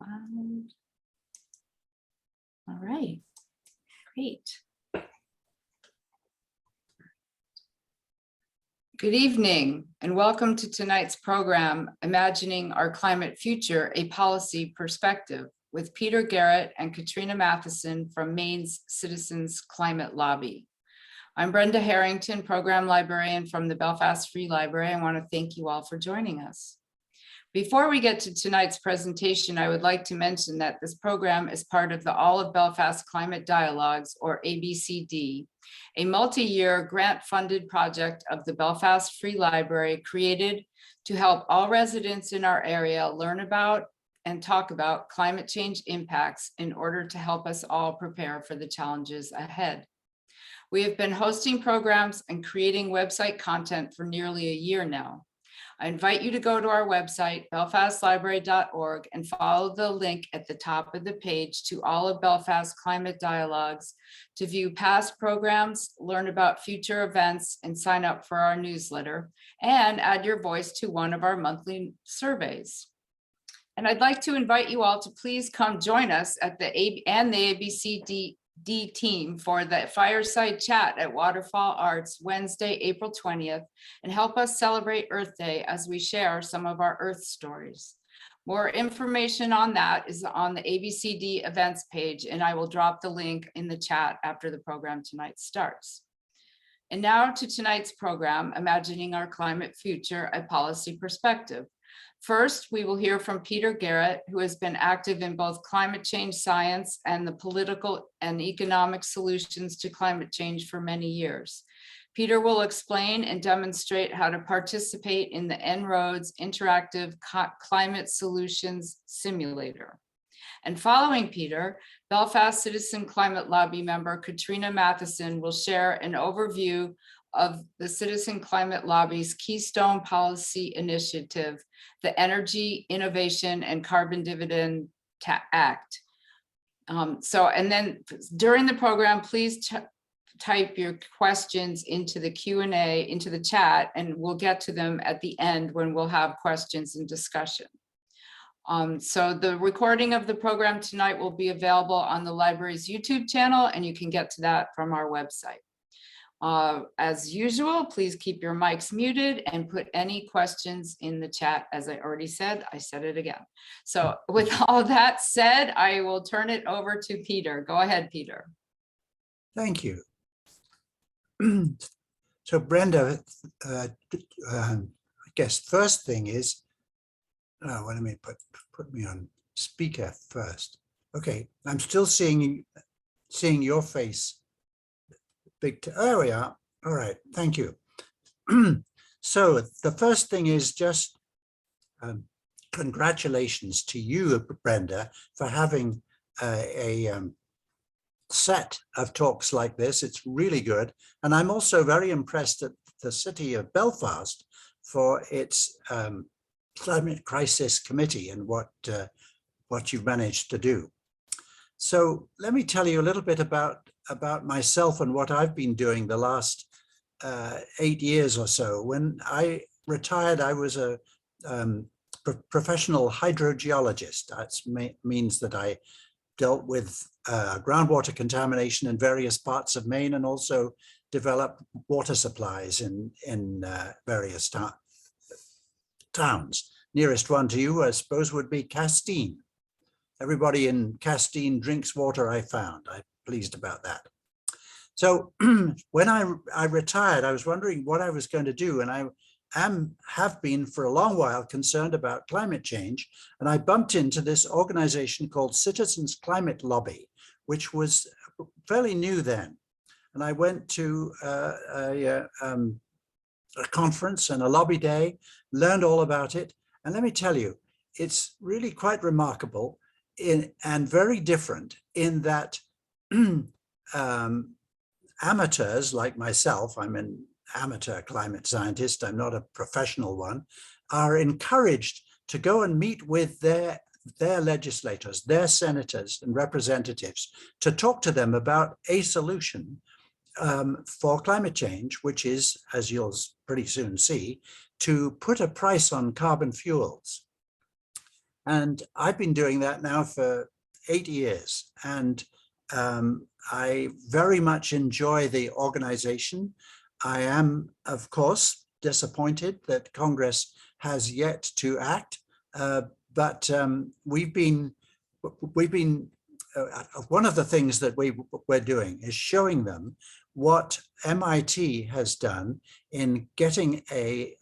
All right, great. Good evening and welcome to tonight's program, Imagining Our Climate Future, a Policy Perspective, with Peter Garrett and Katrina Matheson from Maine's Citizens Climate Lobby. I'm Brenda Harrington, Program Librarian from the Belfast Free Library. I want to thank you all for joining us. Before we get to tonight's presentation, I would like to mention that this program is part of the All of Belfast Climate Dialogues, or ABCD, a multi-year grant-funded project of the Belfast Free Library created to help all residents in our area learn about and talk about climate change impacts in order to help us all prepare for the challenges ahead. We have been hosting programs and creating website content for nearly a year now. I invite you to go to our website, belfastlibrary.org, and follow the link at the top of the page to all of Belfast Climate Dialogues to view past programs, learn about future events, and sign up for our newsletter, and add your voice to one of our monthly surveys. And I'd like to invite you all to please come join us at the ABCD team for the fireside chat at Waterfall Arts Wednesday, April 20th, and help us celebrate Earth Day as we share some of our Earth stories. More information on that is on the ABCD events page, and I will drop the link in the chat after the program tonight starts. And now to tonight's program, Imagining Our Climate Future, a Policy Perspective. First, we will hear from Peter Garrett, who has been active in both climate change science and the political and economic solutions to climate change for many years. Peter will explain and demonstrate how to participate in the En-ROADS Interactive Climate Solutions Simulator. And following Peter, Belfast Citizen Climate Lobby member Katrina Matheson will share an overview of the Citizen Climate Lobby's Keystone Policy Initiative, the Energy, Innovation, and Carbon Dividend Act. And then during the program, please type your questions into the Q&A, into the chat, and we'll get to them at the end when we'll have questions and discussion. So the recording of the program tonight will be available on the library's YouTube channel, and you can get to that from our website. As usual, please keep your mics muted and put any questions in the chat. As I already said, I said it again. So with all that said, I will turn it over to Peter. Go ahead, Peter. Thank you. So Brenda, I guess first thing is, well, let me put me on speaker first. Okay, I'm still seeing your face. Oh, we are. All right, thank you. So the first thing is just congratulations to you, Brenda, for having a set of talks like this. It's really good. And I'm also very impressed at the city of Belfast for its climate crisis committee and what you've managed to do. So let me tell you a little bit about myself and what I've been doing the last 8 years or so. When I retired, I was a professional hydrogeologist. That means that I dealt with groundwater contamination in various parts of Maine and also developed water supplies in various towns. Nearest one to you, I suppose, would be Castine. Everybody in Castine drinks water, I found. I'm pleased about that. So when I retired, I was wondering what I was going to do. And I have been for a long while concerned about climate change. And I bumped into this organization called Citizens Climate Lobby, which was fairly new then. And I went to a conference and a lobby day, learned all about it. And let me tell you, it's really quite remarkable and very different in that amateurs like myself, I'm an amateur climate scientist, I'm not a professional one, are encouraged to go and meet with their legislators, their senators and representatives to talk to them about a solution for climate change, which is, as you'll pretty soon see, to put a price on carbon fuels. And I've been doing that now for 8 years. And I very much enjoy the organization. I am, of course, disappointed that Congress has yet to act, but we've been one of the things that we're doing is showing them what MIT has done in getting a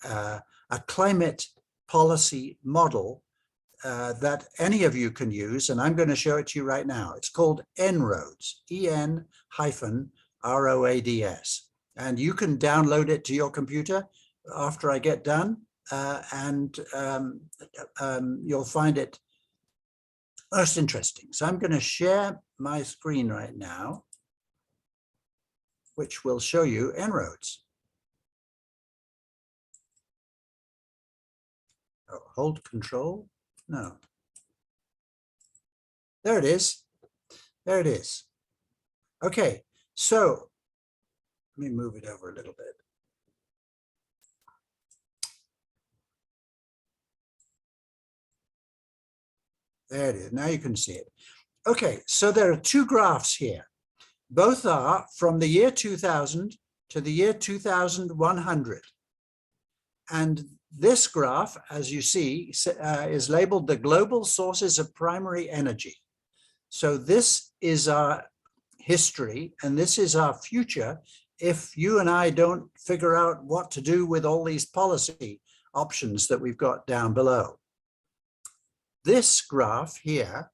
climate policy model that any of you can use, and I'm going to show it to you right now. It's called En-ROADS, EN-ROADS, and you can download it to your computer after I get done, and you'll find it most interesting. So I'm going to share my screen right now, which will show you En-ROADS. Oh, hold control. No. There it is. There it is. Okay, so let me move it over a little bit. There it is. Now you can see it. Okay, so there are two graphs here. Both are from the year 2000 to the year 2100. And this graph, as you see, is labeled the global sources of primary energy. So this is our history, and this is our future if you and I don't figure out what to do with all these policy options that we've got down below. This graph here,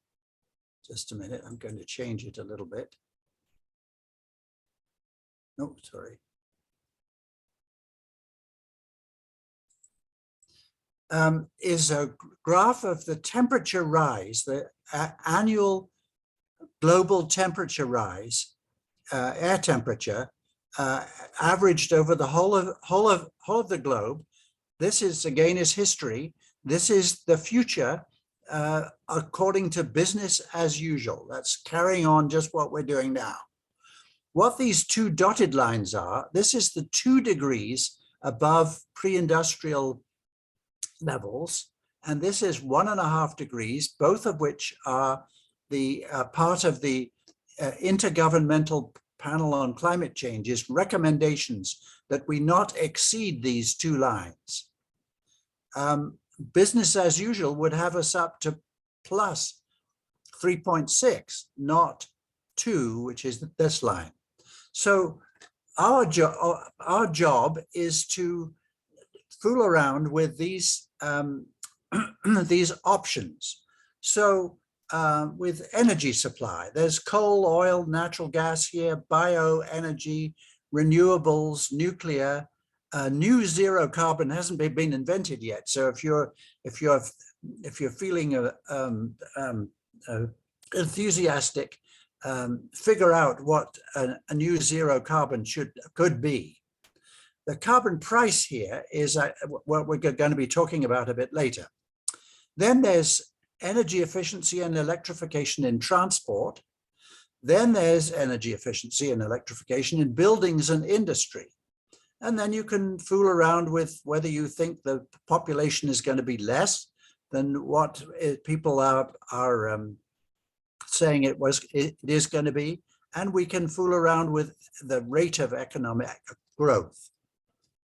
just a minute, I'm going to change it a little bit. Oh, sorry. Is a graph of the temperature rise, the annual global temperature rise, air temperature, averaged over the whole of the globe. This is, again, is history. This is the future according to business as usual. That's carrying on just what we're doing now. What these two dotted lines are, this is the 2 degrees above pre-industrial levels, and this is 1.5 degrees, both of which are the part of the Intergovernmental Panel on Climate Change's recommendations that we not exceed these 2 lines. Business as usual would have us up to plus 3.6, not 2, which is this line. So our job is to fool around with these these options. So with energy supply, there's coal, oil, natural gas here, bioenergy, renewables, nuclear. New zero carbon hasn't been invented yet. So if you're feeling enthusiastic, figure out what a new zero carbon could be. The carbon price here is what we're going to be talking about a bit later. Then there's energy efficiency and electrification in transport. Then there's energy efficiency and electrification in buildings and industry. And then you can fool around with whether you think the population is going to be less than what people are saying it is going to be. And we can fool around with the rate of economic growth.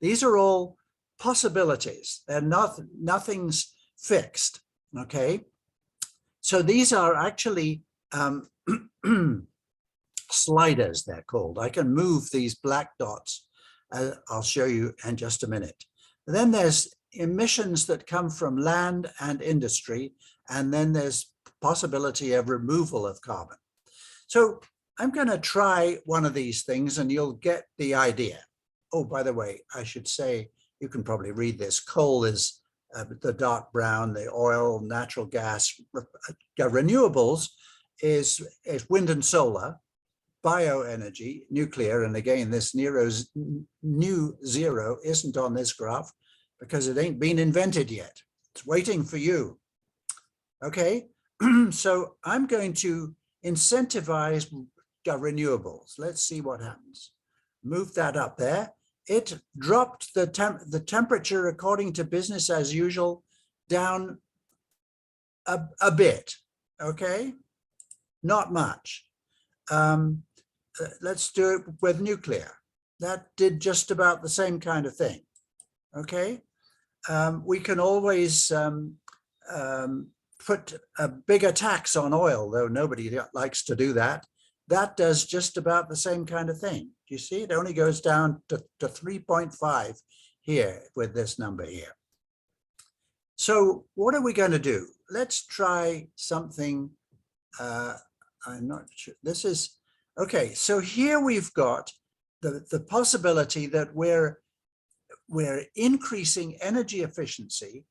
These are all possibilities. They're nothing's fixed, okay? So these are actually sliders, they're called. I can move these black dots. I'll show you in just a minute. And then there's emissions that come from land and industry, and then there's possibility of removal of carbon. So I'm going to try one of these things and you'll get the idea. Oh, by the way, I should say, you can probably read this. Coal is the dark brown, the oil, natural gas, renewables is wind and solar, bioenergy, nuclear, and again, this new zero isn't on this graph because it ain't been invented yet. It's waiting for you. Okay, so I'm going to incentivize renewables. Let's see what happens. Move that up there. It dropped the temperature according to business as usual down a bit, okay? Not much. Let's do it with nuclear. That did just about the same kind of thing, okay? We can always put a bigger tax on oil, though nobody likes to do that. That does just about the same kind of thing. Do you see? It only goes down to 3.5 here with this number here. So what are we going to do? Let's try something. I'm not sure. This is, okay, so here we've got the possibility that we're increasing energy efficiency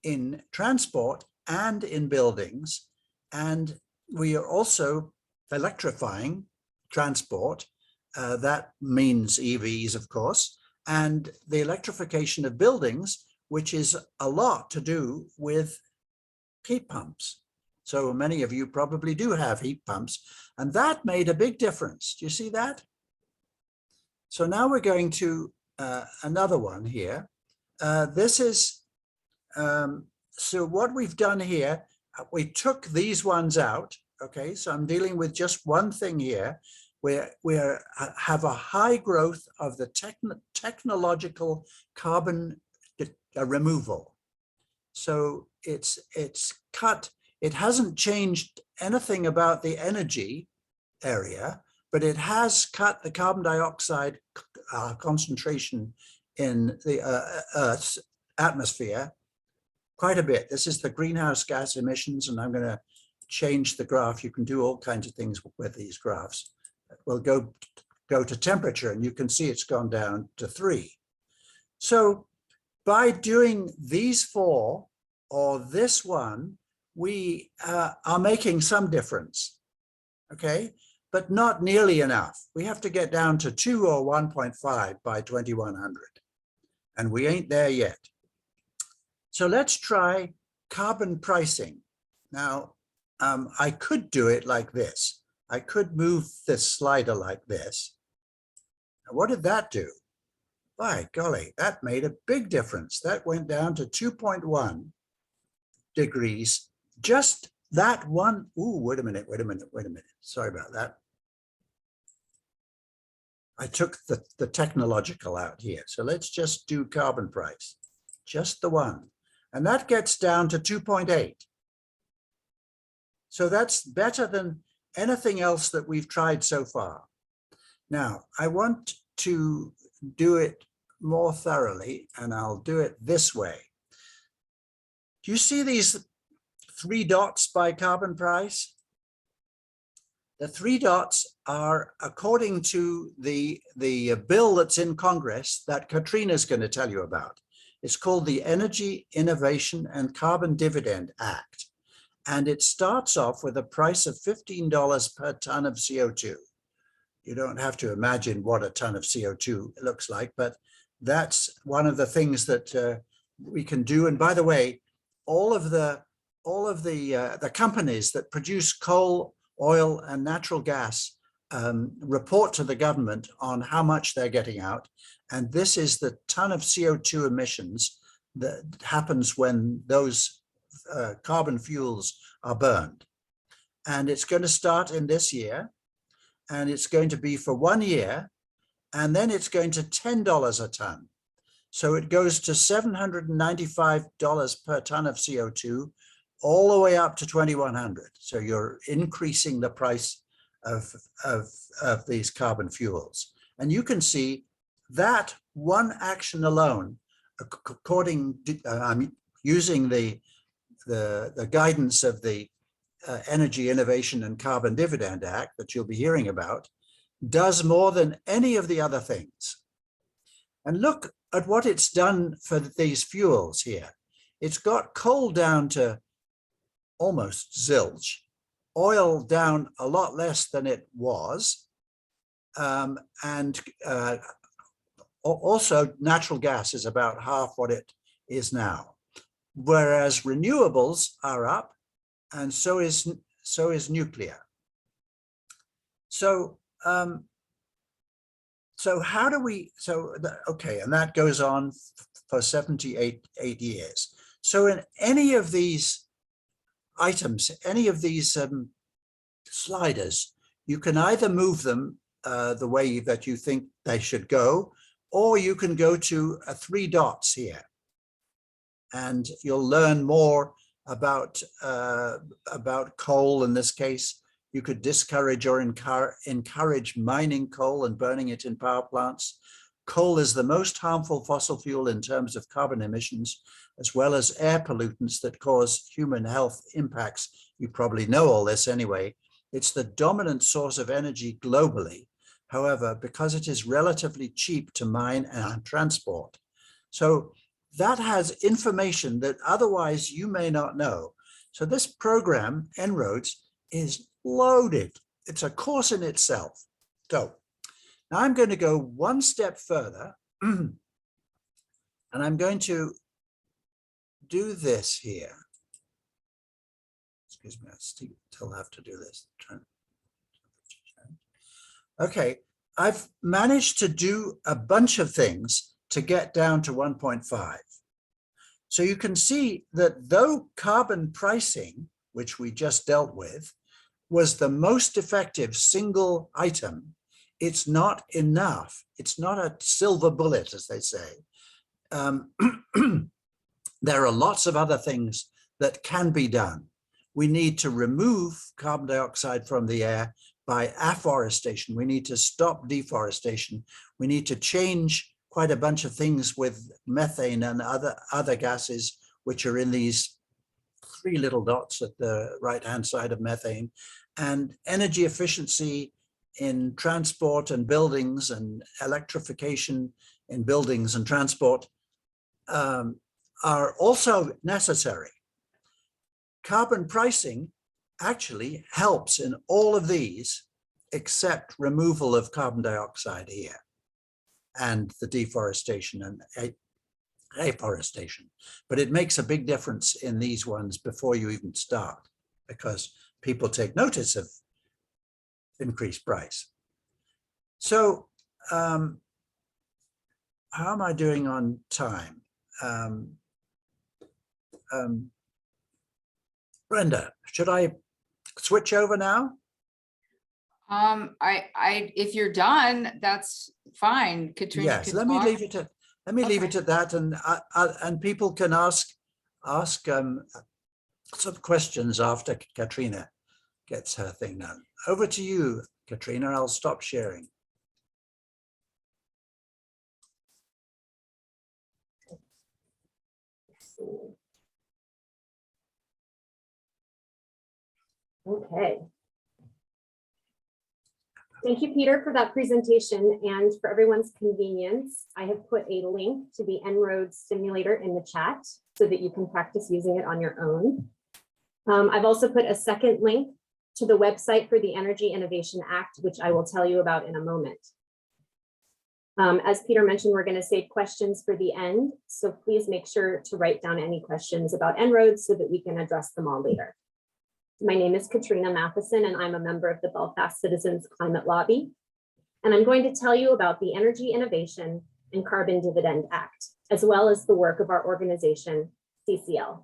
in transport and in buildings, and we are also electrifying transport. That means EVs, of course, and the electrification of buildings, which is a lot to do with heat pumps. So many of you probably do have heat pumps, and that made a big difference. Do you see that? So now we're going to another one here. This is, so what we've done here, we took these ones out. Okay, so I'm dealing with just one thing here, where we have a high growth of the technological carbon removal. So it's cut. It hasn't changed anything about the energy area, but it has cut the carbon dioxide concentration in the Earth's atmosphere quite a bit. This is the greenhouse gas emissions, and I'm going to change the graph. You can do all kinds of things with these graphs. We'll go to temperature, and you can see it's gone down to 3. So by doing these 4 or this one, we are making some difference, okay? But not nearly enough. We have to get down to 2 or 1.5 by 2100, and we ain't there yet. So let's try carbon pricing. Now, I could do it like this. I could move this slider like this. Now, what did that do? By golly, that made a big difference. That went down to 2.1 degrees. Just that one. Ooh, wait a minute. Sorry about that. I took the technological out here. So let's just do carbon price, just the one. And that gets down to 2.8. So that's better than anything else that we've tried so far. Now, I want to do it more thoroughly, and I'll do it this way. Do you see these 3 dots by carbon price? The 3 dots are according to the bill that's in Congress that Katrina's going to tell you about. It's called the Energy Innovation and Carbon Dividend Act. And it starts off with a price of $15 per ton of CO2. You don't have to imagine what a ton of CO2 looks like, but that's one of the things that we can do. And by the way, all of the companies that produce coal, oil, and natural gas report to the government on how much they're getting out. And this is the ton of CO2 emissions that happens when those carbon fuels are burned. And it's going to start in this year, and it's going to be for 1 year, and then it's going to $10 a ton. So it goes to $795 per ton of CO2, all the way up to 2,100. So you're increasing the price of these carbon fuels. And you can see that one action alone, according to, I'm using the guidance of the Energy Innovation and Carbon Dividend Act that you'll be hearing about, does more than any of the other things. And look at what it's done for these fuels here. It's got coal down to almost zilch, oil down a lot less than it was, and also natural gas is about half what it is now. Whereas renewables are up, and so is nuclear. So how do we, okay, and that goes on for 78 years. So in any of these items, any of these sliders, you can either move them the way that you think they should go, or you can go to 3 dots here, and you'll learn more about coal. In this case, you could discourage or encourage mining coal and burning it in power plants. Coal is the most harmful fossil fuel in terms of carbon emissions, as well as air pollutants that cause human health impacts. You probably know all this anyway. It's the dominant source of energy globally. However, because it is relatively cheap to mine and transport. So that has information that otherwise you may not know. So this program, En-ROADS, is loaded. It's a course in itself. So now I'm going to go one step further, and I'm going to do this here. Excuse me, I still have to do this. Okay, I've managed to do a bunch of things to get down to 1.5. So you can see that though carbon pricing, which we just dealt with, was the most effective single item, it's not enough. It's not a silver bullet, as they say. There are lots of other things that can be done. We need to remove carbon dioxide from the air by afforestation. We need to stop deforestation. We need to change quite a bunch of things with methane and other gases, which are in these 3 little dots at the right-hand side of methane, and energy efficiency in transport and buildings, and electrification in buildings and transport are also necessary. Carbon pricing actually helps in all of these, except removal of carbon dioxide here and the deforestation and afforestation. But it makes a big difference in these ones before you even start, because people take notice of increased price. So how am I doing on time? Brenda, should I switch over now? If you're done, that's fine. Katrina, Yes, let me leave it at that, and people can ask some questions after Katrina gets her thing done. Over to you, Katrina. I'll stop sharing. Okay. Thank you, Peter, for that presentation, and for everyone's convenience, I have put a link to the En-ROADS simulator in the chat so that you can practice using it on your own. I've also put a second link to the website for the Energy Innovation Act, which I will tell you about in a moment. As Peter mentioned, we're going to save questions for the end, so please make sure to write down any questions about En-ROADS so that we can address them all later. My name is Katrina Matheson, and I'm a member of the Belfast Citizen Climate Lobby. And I'm going to tell you about the Energy Innovation and Carbon Dividend Act, as well as the work of our organization, CCL.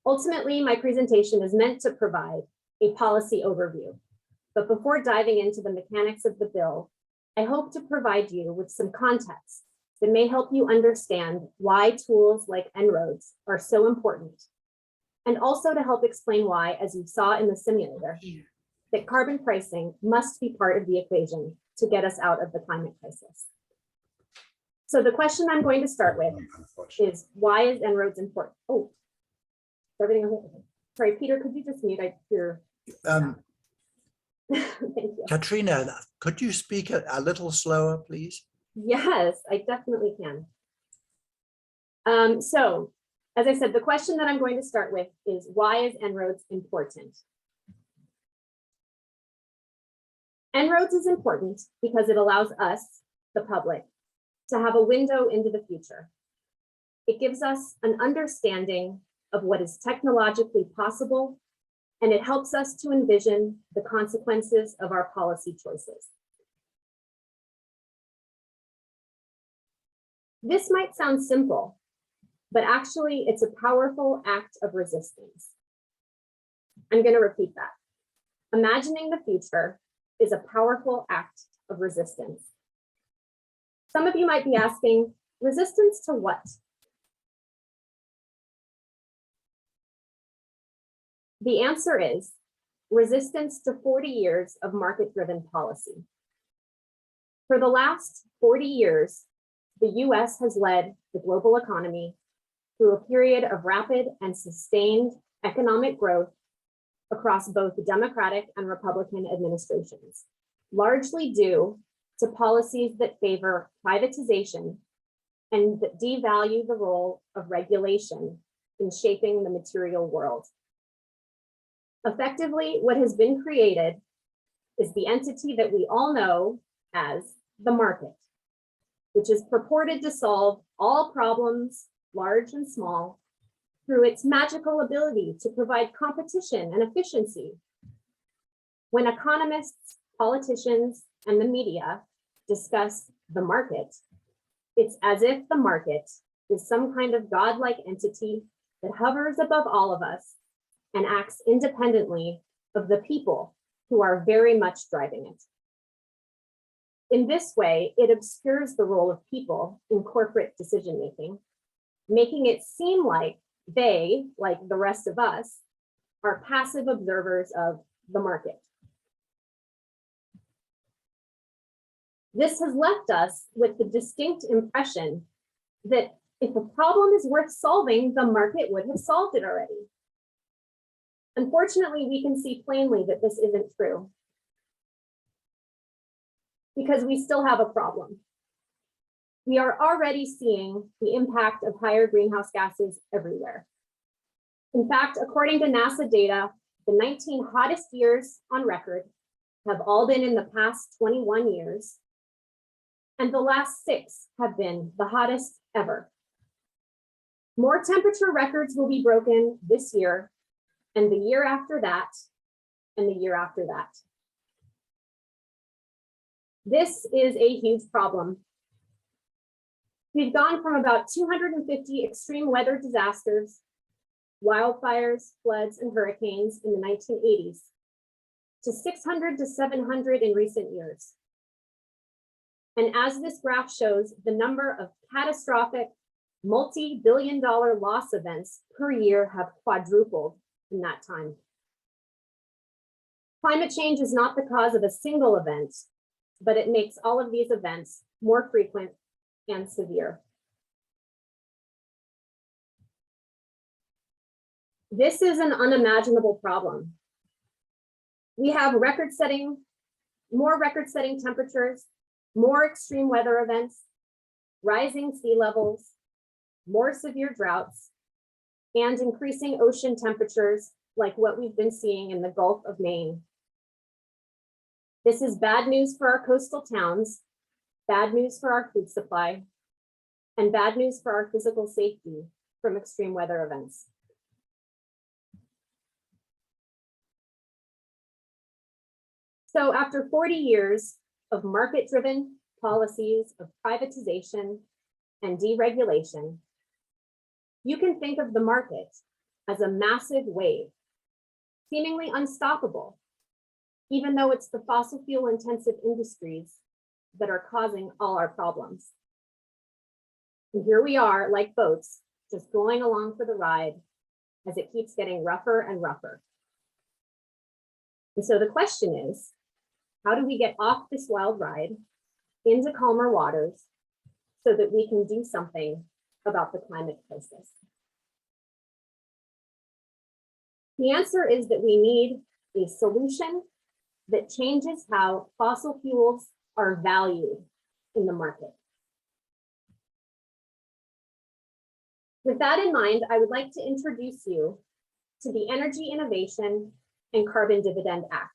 Ultimately, my presentation is meant to provide a policy overview. But before diving into the mechanics of the bill, I hope to provide you with some context that may help you understand why tools like En-ROADS are so important, and also to help explain why, as you saw in the simulator, that carbon pricing must be part of the equation to get us out of the climate crisis. So the question I'm going to start with is, why is En-ROADS important? Oh, everything okay? Sorry, Peter, could you just mute? I hear. Thank you. Katrina, could you speak a little slower, please? Yes, I definitely can. So, as I said, the question that I'm going to start with is, why is En-ROADS important? En-ROADS is important because it allows us, the public, to have a window into the future. It gives us an understanding of what is technologically possible, and it helps us to envision the consequences of our policy choices. This might sound simple, but actually it's a powerful act of resistance. I'm going to repeat that. Imagining the future is a powerful act of resistance. Some of you might be asking, resistance to what? The answer is resistance to 40 years of market-driven policy. For the last 40 years, the US has led the global economy through a period of rapid and sustained economic growth across both Democratic and Republican administrations, largely due to policies that favor privatization and that devalue the role of regulation in shaping the material world. Effectively, what has been created is the entity that we all know as the market, which is purported to solve all problems, large and small, through its magical ability to provide competition and efficiency. When economists, politicians, and the media discuss the market, it's as if the market is some kind of godlike entity that hovers above all of us and acts independently of the people who are very much driving it. In this way, it obscures the role of people in corporate decision-making, making it seem like they, like the rest of us, are passive observers of the market. This has left us with the distinct impression that if a problem is worth solving, the market would have solved it already. Unfortunately, we can see plainly that this isn't true, because we still have a problem. We are already seeing the impact of higher greenhouse gases everywhere. In fact, according to NASA data, the 19 hottest years on record have all been in the past 21 years, and the last 6 have been the hottest ever. More temperature records will be broken this year, and the year after that, and the year after that. This is a huge problem. We've gone from about 250 extreme weather disasters, wildfires, floods, and hurricanes in the 1980s to 600 to 700 in recent years. And as this graph shows, the number of catastrophic multi-billion-dollar loss events per year have quadrupled in that time. Climate change is not the cause of a single event, but it makes all of these events more frequent and severe. This is an unimaginable problem. We have more record-setting temperatures, more extreme weather events, rising sea levels, more severe droughts, and increasing ocean temperatures like what we've been seeing in the Gulf of Maine. This is bad news for our coastal towns, bad news for our food supply, and bad news for our physical safety from extreme weather events. So after 40 years of market-driven policies of privatization and deregulation, you can think of the market as a massive wave, seemingly unstoppable, even though it's the fossil fuel intensive industries that are causing all our problems. And here we are, like boats, just going along for the ride as it keeps getting rougher and rougher. And so the question is, how do we get off this wild ride into calmer waters so that we can do something about the climate crisis? The answer is that we need a solution that changes how fossil fuels are valued in the market. With that in mind, I would like to introduce you to the Energy Innovation and Carbon Dividend Act.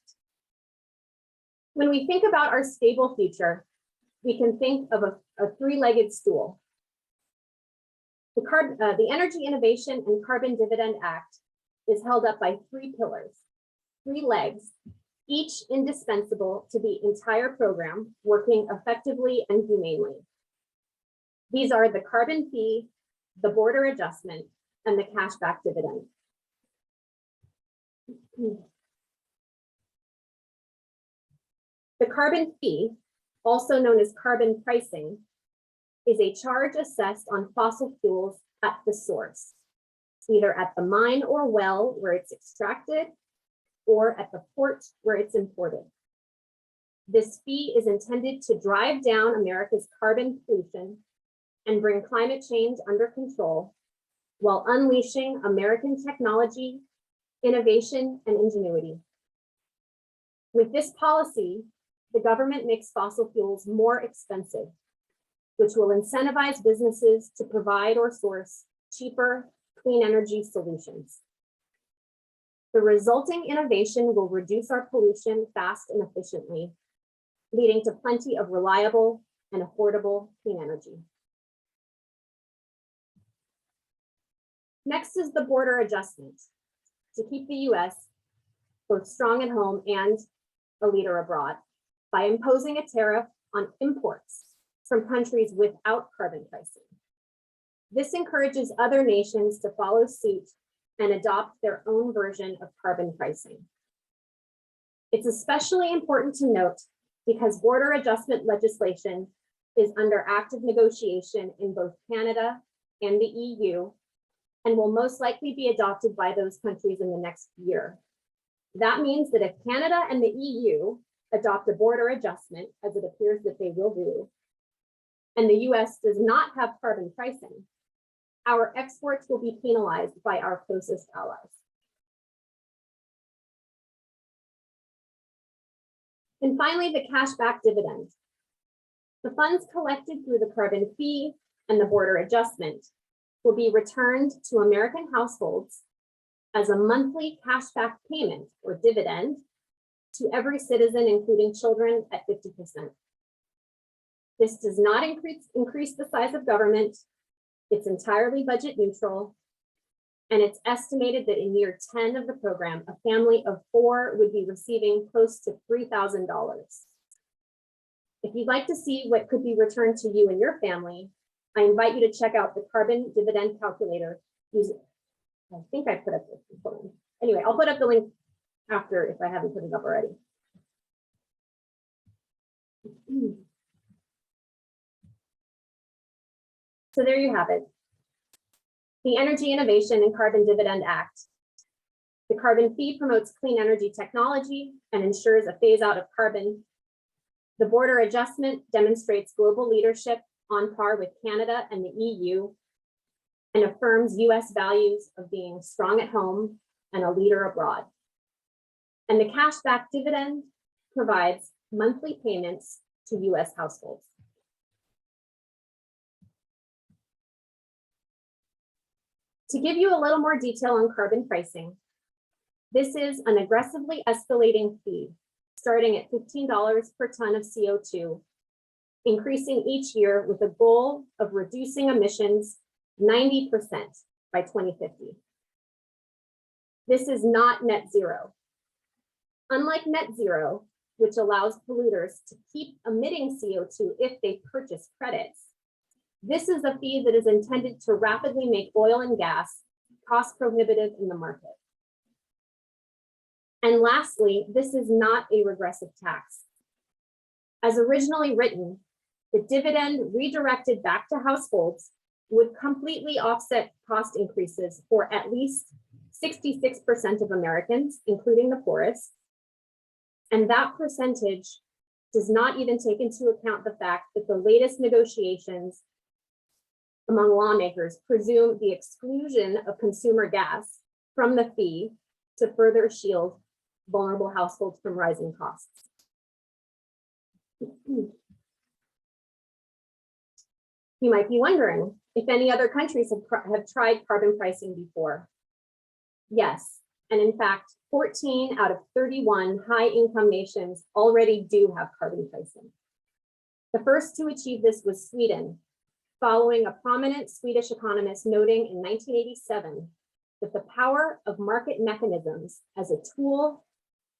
When we think about our stable future, we can think of a three-legged stool. The Energy Innovation and Carbon Dividend Act is held up by 3 pillars, 3 legs, each indispensable to the entire program working effectively and humanely. These are the carbon fee, the border adjustment, and the cashback dividend. The carbon fee, also known as carbon pricing, is a charge assessed on fossil fuels at the source, either at the mine or well where it's extracted, or at the port where it's imported. This fee is intended to drive down America's carbon pollution and bring climate change under control while unleashing American technology, innovation, and ingenuity. With this policy, the government makes fossil fuels more expensive, which will incentivize businesses to provide or source cheaper, clean energy solutions. The resulting innovation will reduce our pollution fast and efficiently, leading to plenty of reliable and affordable clean energy. Next is the border adjustment to keep the US both strong at home and a leader abroad by imposing a tariff on imports from countries without carbon pricing. This encourages other nations to follow suit and adopt their own version of carbon pricing. It's especially important to note because border adjustment legislation is under active negotiation in both Canada and the EU and will most likely be adopted by those countries in the next year. That means that if Canada and the EU adopt a border adjustment, as it appears that they will do, and the US does not have carbon pricing, our exports will be penalized by our closest allies. And finally, the cashback dividend. The funds collected through the carbon fee and the border adjustment will be returned to American households as a monthly cashback payment or dividend to every citizen, including children, at 50%. This does not increase the size of government. It's entirely budget neutral. And it's estimated that in year 10 of the program, a family of 4 would be receiving close to $3,000. If you'd like to see what could be returned to you and your family, I invite you to check out the carbon dividend calculator. I think I put up this component. Anyway, I'll put up the link after if I haven't put it up already. So there you have it. The Energy Innovation and Carbon Dividend Act. The carbon fee promotes clean energy technology and ensures a phase out of carbon. The border adjustment demonstrates global leadership on par with Canada and the EU and affirms US values of being strong at home and a leader abroad. And the cashback dividend provides monthly payments to US households. To give you a little more detail on carbon pricing, this is an aggressively escalating fee, starting at $15 per ton of CO2, increasing each year with a goal of reducing emissions 90% by 2050. This is not net zero. Unlike net zero, which allows polluters to keep emitting CO2 if they purchase credits, this is a fee that is intended to rapidly make oil and gas cost prohibitive in the market. And lastly, this is not a regressive tax. As originally written, the dividend redirected back to households would completely offset cost increases for at least 66% of Americans, including the poorest. And that percentage does not even take into account the fact that the latest negotiations among lawmakers presume the exclusion of consumer gas from the fee to further shield vulnerable households from rising costs. You might be wondering if any other countries have tried carbon pricing before. Yes, and in fact, 14 out of 31 high-income nations already do have carbon pricing. The first to achieve this was Sweden, following a prominent Swedish economist noting in 1987 that the power of market mechanisms as a tool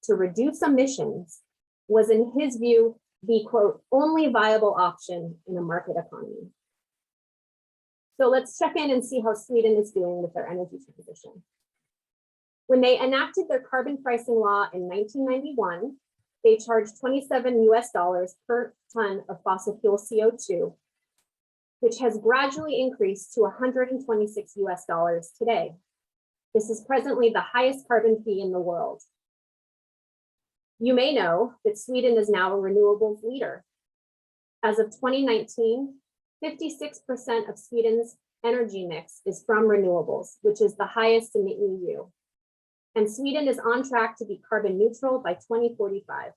to reduce emissions was, in his view, the, quote, only viable option in a market economy. So let's check in and see how Sweden is doing with their energy transition. When they enacted their carbon pricing law in 1991, they charged $27 per ton of fossil fuel CO2, which has gradually increased to $126 today. This is presently the highest carbon fee in the world. You may know that Sweden is now a renewables leader. As of 2019, 56% of Sweden's energy mix is from renewables, which is the highest in the EU. And Sweden is on track to be carbon neutral by 2045.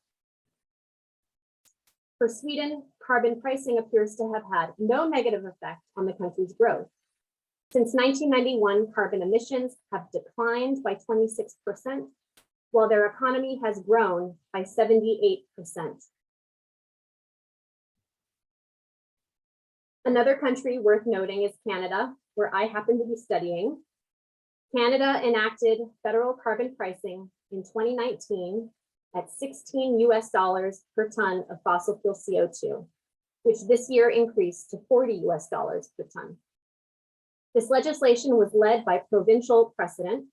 For Sweden, carbon pricing appears to have had no negative effect on the country's growth. Since 1991, carbon emissions have declined by 26%, while their economy has grown by 78%. Another country worth noting is Canada, where I happen to be studying. Canada enacted federal carbon pricing in 2019 at $16 per ton of fossil fuel CO2, which this year increased to $40 per ton. This legislation was led by provincial precedent.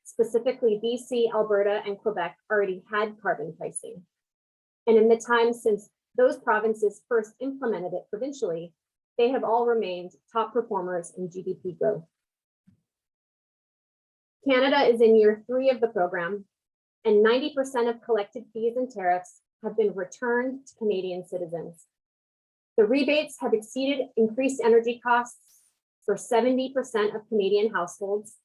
Specifically, BC, Alberta, and Quebec already had carbon pricing. And in the time since those provinces first implemented it provincially, they have all remained top performers in GDP growth. Canada is in year 3 of the program, and 90% of collected fees and tariffs have been returned to Canadian citizens. The rebates have exceeded increased energy costs for 70% of Canadian households,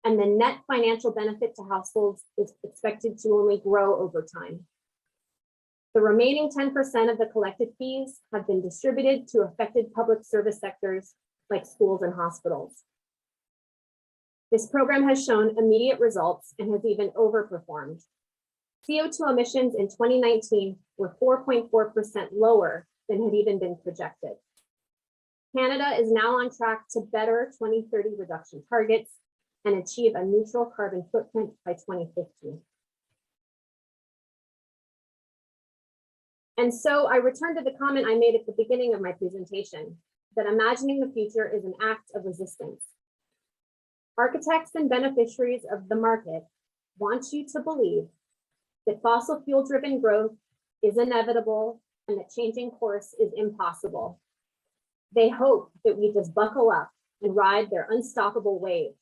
and the net financial benefit to households is expected to only grow over time. The remaining 10% of the collected fees have been distributed to affected public service sectors like schools and hospitals. This program has shown immediate results and has even overperformed. CO2 emissions in 2019 were 4.4% lower than had even been projected. Canada is now on track to better 2030 reduction targets and achieve a neutral carbon footprint by 2050. And so I return to the comment I made at the beginning of my presentation, that imagining the future is an act of resistance. Architects and beneficiaries of the market want you to believe that fossil fuel-driven growth is inevitable and that changing course is impossible. They hope that we just buckle up and ride their unstoppable wave.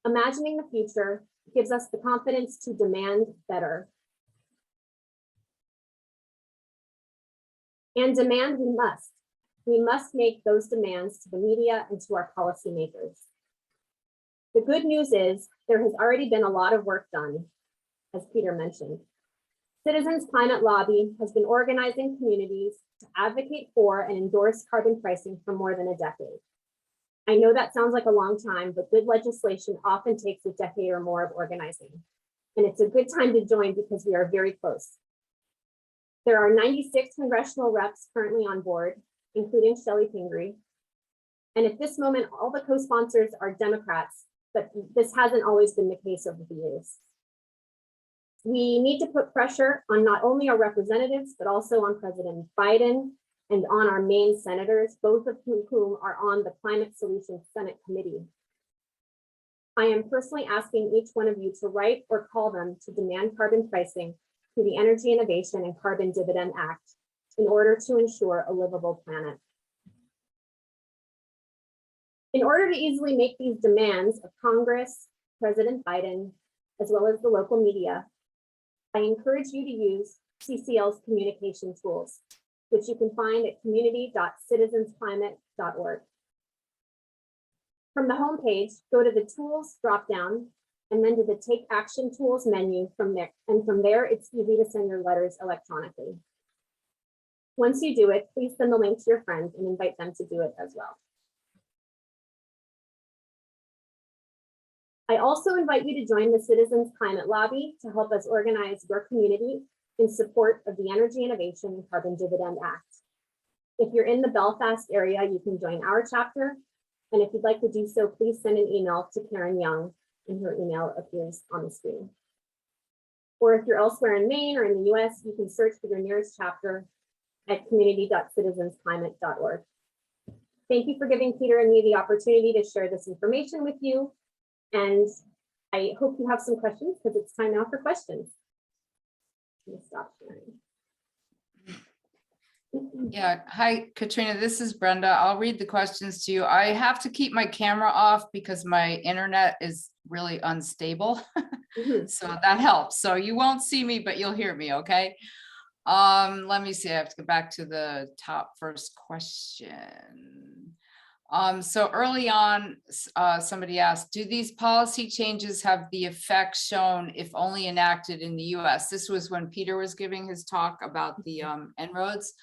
Imagining the future gives us the confidence to demand better. And demand we must. We must make those demands to the media and to our policymakers. The good news is there has already been a lot of work done, as Peter mentioned. Citizens Climate Lobby has been organizing communities to advocate for and endorse carbon pricing for more than a decade. I know that sounds like a long time, but good legislation often takes a decade or more of organizing. And it's a good time to join because we are very close. There are 96 congressional reps currently on board, including Shelley Pingree. And at this moment, all the co-sponsors are Democrats, but this hasn't always been the case over the years. We need to put pressure on not only our representatives, but also on President Biden and on our Maine senators, both of whom are on the Climate Solutions Senate Committee. I am personally asking each one of you to write or call them to demand carbon pricing through the Energy Innovation and Carbon Dividend Act in order to ensure a livable planet. In order to easily make these demands of Congress, President Biden, as well as the local media, I encourage you to use CCL's communication tools, which you can find at community.citizensclimate.org. From the homepage, go to the Tools dropdown and then to the Take Action Tools menu from there. And from there, it's easy to send your letters electronically. Once you do it, please send the link to your friends and invite them to do it as well. I also invite you to join the Citizens Climate Lobby to help us organize your community in support of the Energy Innovation and Carbon Dividend Act. If you're in the Belfast area, you can join our chapter. And if you'd like to do so, please send an email to Karen Young, and her email appears on the screen. Or if you're elsewhere in Maine or in the US, you can search for your nearest chapter at community.citizensclimate.org. Thank you for giving Peter and me the opportunity to share this information with you. And I hope you have some questions because it's time now for questions. Let me stop sharing. Yeah, hi, Katrina, this is Brenda. I'll read the questions to you. I have to keep my camera off because my internet is really unstable. So that helps. So you won't see me, but you'll hear me, okay? Let me see, I have to go back to the top first question. So early on, somebody asked, do these policy changes have the effect shown if only enacted in the US? This was when Peter was giving his talk about the En-ROADS.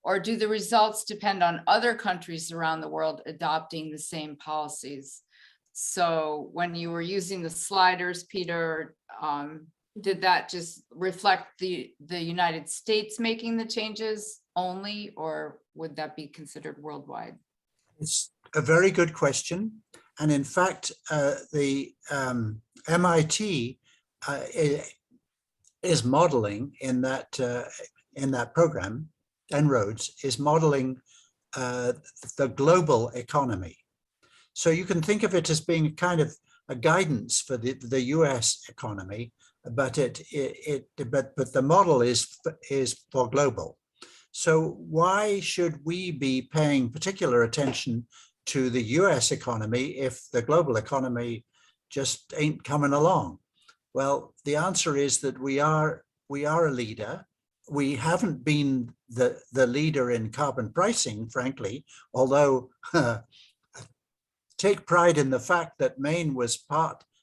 Or do the results depend on other countries around the world adopting the same policies? So when you were using the sliders, Peter, did that just reflect the United States making the changes only, or would that be considered worldwide? It's a very good question. And in fact, the MIT is modeling in that program, En-ROADS, is modeling the global economy. So you can think of it as being kind of a guidance for the US economy, but but the model is for global. So why should we be paying particular attention to the US economy if the global economy just ain't coming along? Well, the answer is that we are a leader. We haven't been the leader in carbon pricing, frankly, although take pride in the fact that Maine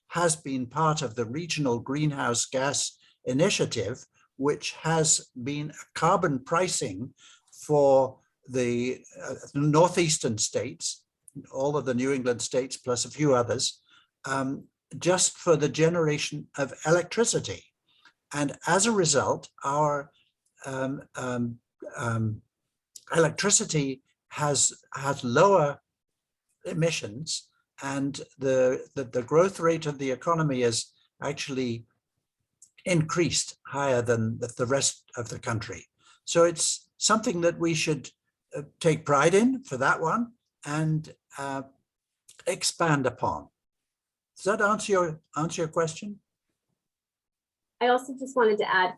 has been part of the regional greenhouse gas initiative, which has been carbon pricing for the northeastern states, all of the New England states, plus a few others, just for the generation of electricity. And as a result, our electricity has lower emissions, and the growth rate of the economy is actually increased higher than the rest of the country. So it's something that we should take pride in for that one and expand upon. Does that answer your question? I also just wanted to add,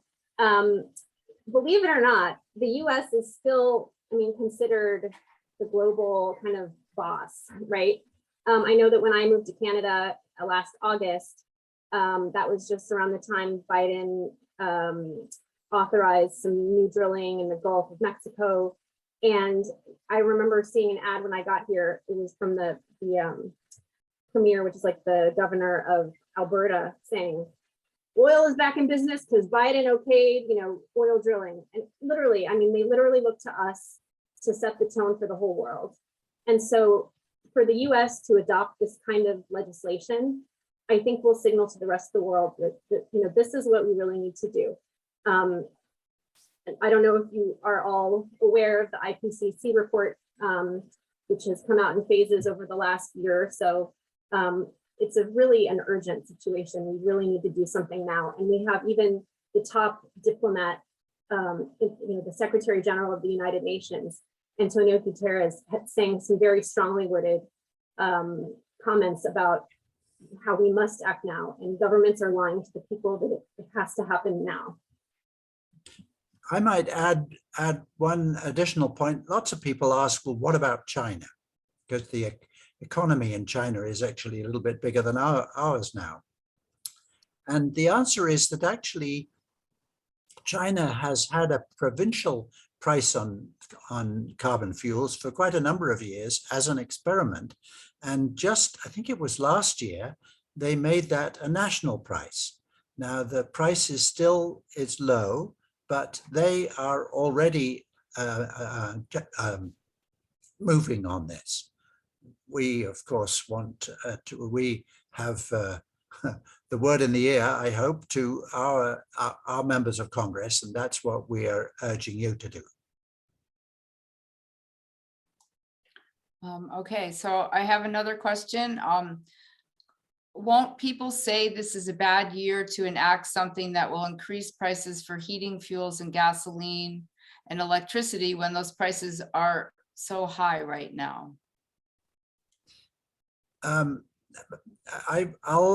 believe it or not, the US is still, considered the global kind of boss, right? I know that when I moved to Canada last August, that was just around the time Biden authorized some new drilling in the Gulf of Mexico. And I remember seeing an ad when I got here. It was from the premier, which is like the governor of Alberta, saying, oil is back in business because Biden okayed, oil drilling. And literally, they literally look to us to set the tone for the whole world. And so for the US to adopt this kind of legislation, I think will signal to the rest of the world that this is what we really need to do. I don't know if you are all aware of the IPCC report, which has come out in phases over the last year or so. It's really an urgent situation. We really need to do something now. And we have even the top diplomat, the Secretary General of the United Nations, Antonio Guterres, saying some very strongly worded comments about how we must act now, and governments are lying to the people that it has to happen now. I might add one additional point. Lots of people ask, well, what about China? Because the economy in China is actually a little bit bigger than ours now. And the answer is that actually China has had a provincial price on carbon fuels for quite a number of years as an experiment. And just, I think it was last year, they made that a national price. Now the price is low, but they are already moving on this. We, of course, we have the word in the ear, I hope, to our members of Congress, and that's what we are urging you to do. Okay, so I have another question. Won't people say this is a bad year to enact something that will increase prices for heating fuels and gasoline and electricity when those prices are so high right now? I'll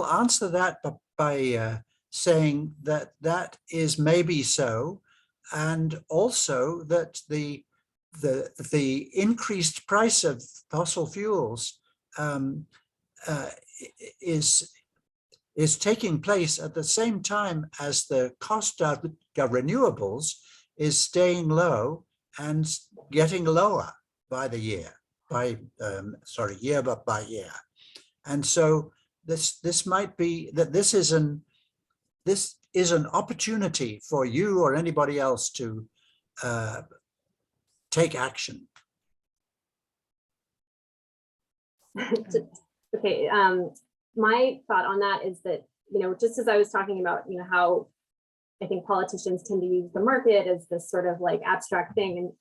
answer that by saying that that is maybe so, and also that the increased price of fossil fuels is taking place at the same time as the cost of renewables is staying low and getting lower by the year, year by year. And so this might be that this is an opportunity for you or anybody else to take action. Okay, my thought on that is that, just as I was talking about, how I think politicians tend to use the market as this sort of like abstract thing.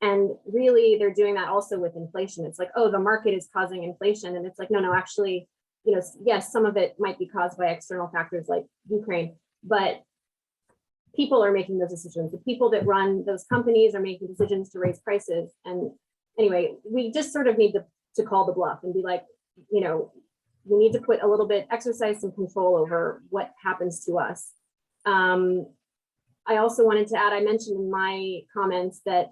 And really they're doing that also with inflation. It's like, oh, the market is causing inflation. And it's like, no, actually, yes, some of it might be caused by external factors like Ukraine, but people are making those decisions. The people that run those companies are making decisions to raise prices. And anyway, we just sort of need to call the bluff and be like, we need to put a little bit, exercise some control over what happens to us. I also wanted to add, I mentioned in my comments that,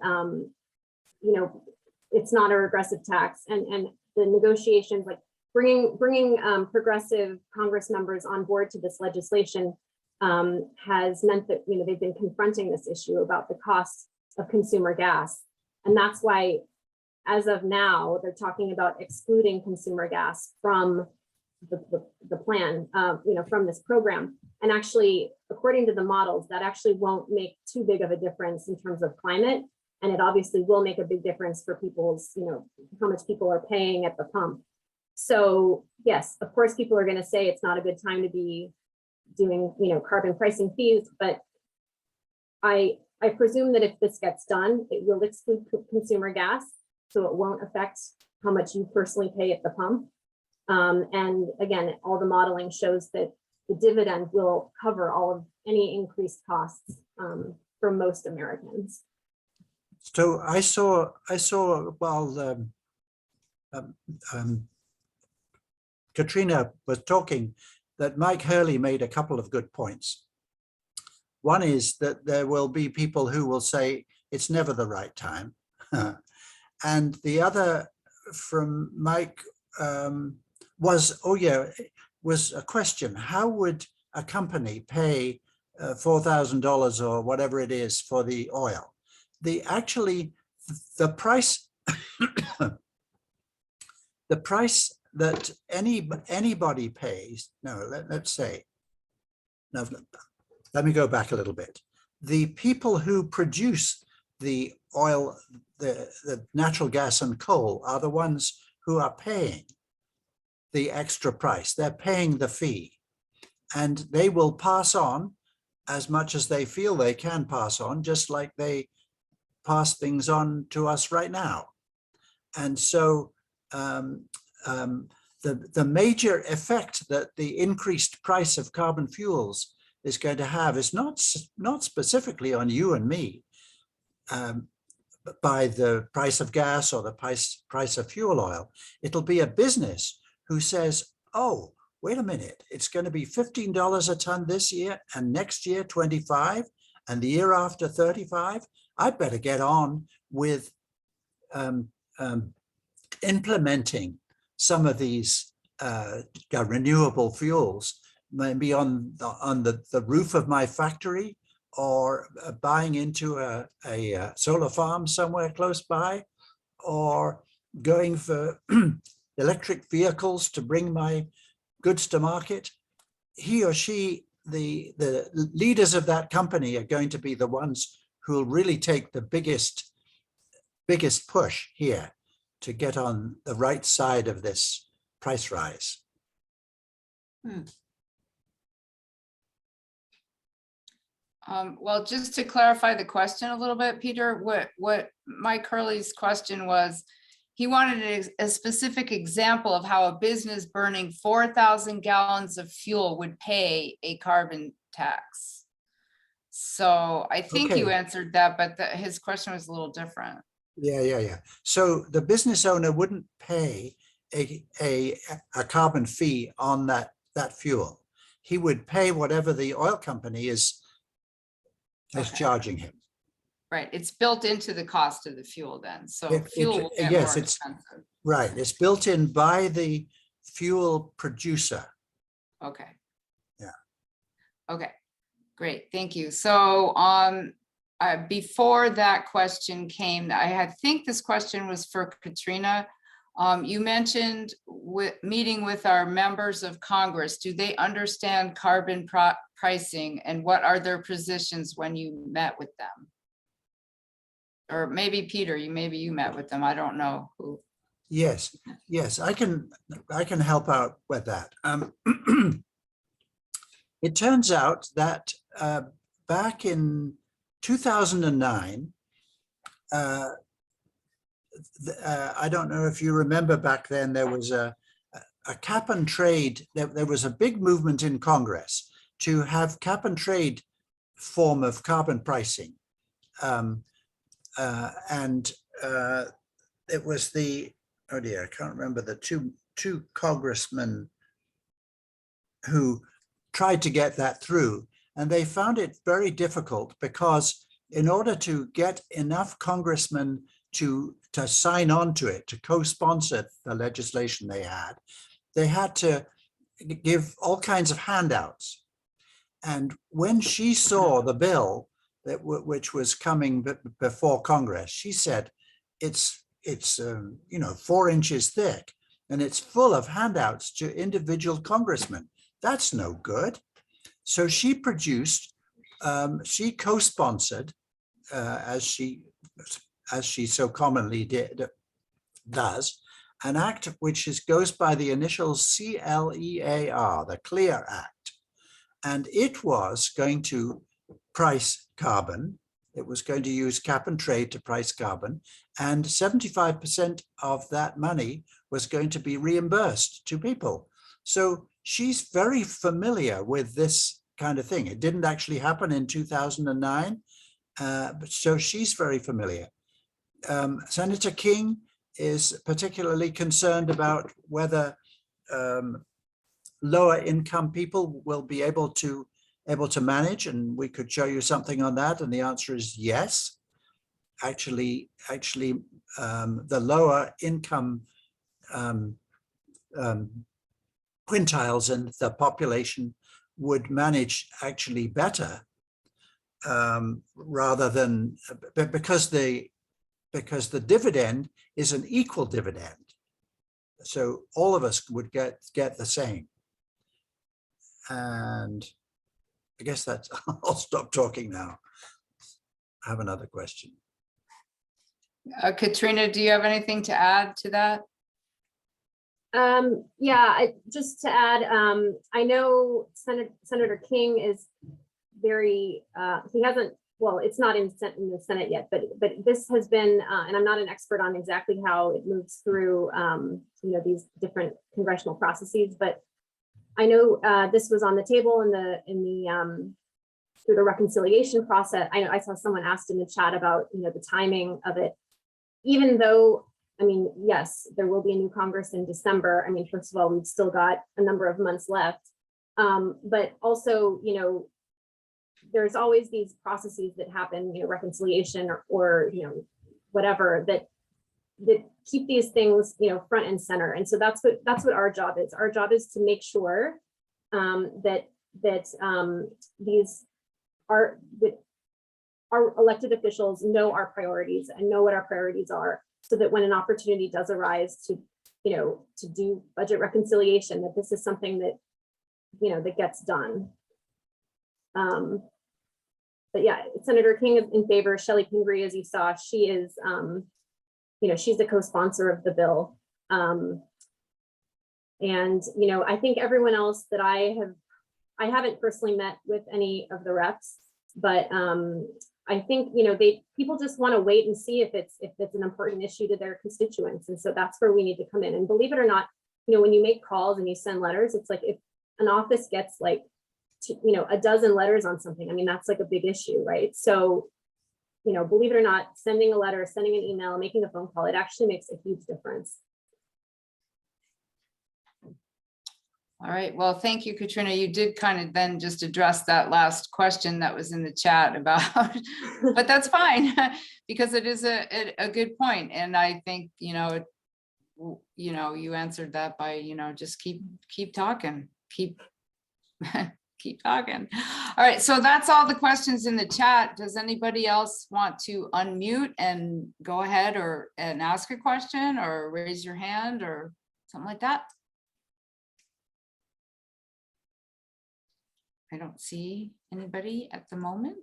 it's not a regressive tax, and the negotiations, like bringing progressive Congress members on board to this legislation has meant that, they've been confronting this issue about the cost of consumer gas. And that's why, as of now, they're talking about excluding consumer gas from the plan, from this program. And actually, according to the models, that actually won't make too big of a difference in terms of climate. And it obviously will make a big difference for people's, how much people are paying at the pump. So yes, of course, people are going to say it's not a good time to be doing, carbon pricing fees, but I presume that if this gets done, it will exclude consumer gas, so it won't affect how much you personally pay at the pump. And again, all the modeling shows that the dividend will cover all of any increased costs for most Americans. So I saw while Katrina was talking that Mike Hurley made a couple of good points. One is that there will be people who will say it's never the right time. And the other from Mike was a question: how would a company pay $4,000 or whatever it is for the oil? The price the price that anybody pays. Let me go back a little bit. The people who produce the oil, the natural gas and coal are the ones who are paying the extra price. They're paying the fee, and they will pass on as much as they feel they can pass on, just like they pass things on to us right now. And so the major effect that the increased price of carbon fuels is going to have is not specifically on you and me by the price of gas or the price of fuel oil. It'll be a business who says, oh, wait a minute, it's going to be $15 a ton this year, and next year 25, and the year after 35. I better get on with implementing some of these renewable fuels, maybe on the roof of my factory, or buying into a solar farm somewhere close by, or going for electric vehicles to bring my goods to market. He or she, the leaders of that company, are going to be the ones who will really take the biggest push here to get on the right side of this price rise. Well, just to clarify the question a little bit, Peter, what Mike Hurley's question was, he wanted a specific example of how a business burning 4,000 gallons of fuel would pay a carbon tax. So I think you answered that, but his question was a little different. Yeah. So the business owner wouldn't pay a carbon fee on that fuel. He would pay whatever the oil company is Okay. charging him. Right, it's built into the cost of the fuel then, so It- fuel will get yes, more it's- expensive. Right, it's built in by the fuel producer. Okay. Yeah. Okay, great, thank you. So before that question came, I think this question was for Katrina. You mentioned meeting with our members of Congress. Do they understand carbon pricing, and what are their positions when you met with them? Or maybe Peter, maybe you met with them. I don't know who. Yes, I can help out with that. It turns out that back in 2009, I don't know if you remember back then, there was a cap and trade. There was a big movement in Congress to have cap and trade form of carbon pricing. It was the, oh dear, I can't remember, the two congressmen who tried to get that through, and they found it very difficult because in order to get enough congressmen to sign on to it, to co-sponsor the legislation they had to give all kinds of handouts. And when she saw the bill which was coming before Congress, she said, it's 4 inches thick, and it's full of handouts to individual congressmen. That's no good. So she produced, she co-sponsored, as she so commonly does, an act which goes by the initials CLEAR, the CLEAR Act. And it was going to price carbon. It was going to use cap and trade to price carbon, and 75% of that money was going to be reimbursed to people. So she's very familiar with this kind of thing. It didn't actually happen in 2009, but so she's very familiar. Senator King is particularly concerned about whether lower income people will be able to manage, and we could show you something on that, and the answer is yes. Actually, the lower income quintiles in the population would manage actually better, rather than, because the dividend is an equal dividend, so all of us would get the same. And I guess that's, I'll stop talking now. I have another question. Katrina, do you have anything to add to that? Yeah, just to add, I know Senator King is very, he hasn't, well, it's not in the Senate yet, but this has been, and I'm not an expert on exactly how it moves through, these different congressional processes, but I know this was on the table through the reconciliation process. I saw someone asked in the chat about the timing of it. Even though, I mean, yes, there will be a new Congress in December. I mean, first of all, we've still got a number of months left, but also, there's always these processes that happen, reconciliation or whatever that keep these things, front and center. And so that's what our job is. Our job is to make sure that our elected officials know our priorities and know what our priorities are, so that when an opportunity does arise to do budget reconciliation, that this is something that that gets done. But yeah, Senator King is in favor. Shelley Pingree, as you saw, she is she's a co-sponsor of the bill. And I think everyone else that I haven't personally met with any of the reps, but I think people just want to wait and see if it's an important issue to their constituents, and so that's where we need to come in. And believe it or not, when you make calls and you send letters, it's like if an office gets like a dozen letters on something, I mean, that's like a big issue, right? So believe it or not, sending a letter, sending an email, making a phone call, it actually makes a huge difference. All right, well, thank you, Katrina. You did kind of then just address that last question that was in the chat about, but that's fine, because it is a good point. And I think, you answered that by, just keep talking, keep talking. All right, so that's all the questions in the chat. Does anybody else want to unmute and go ahead and ask a question or raise your hand or something like that? I don't see anybody at the moment.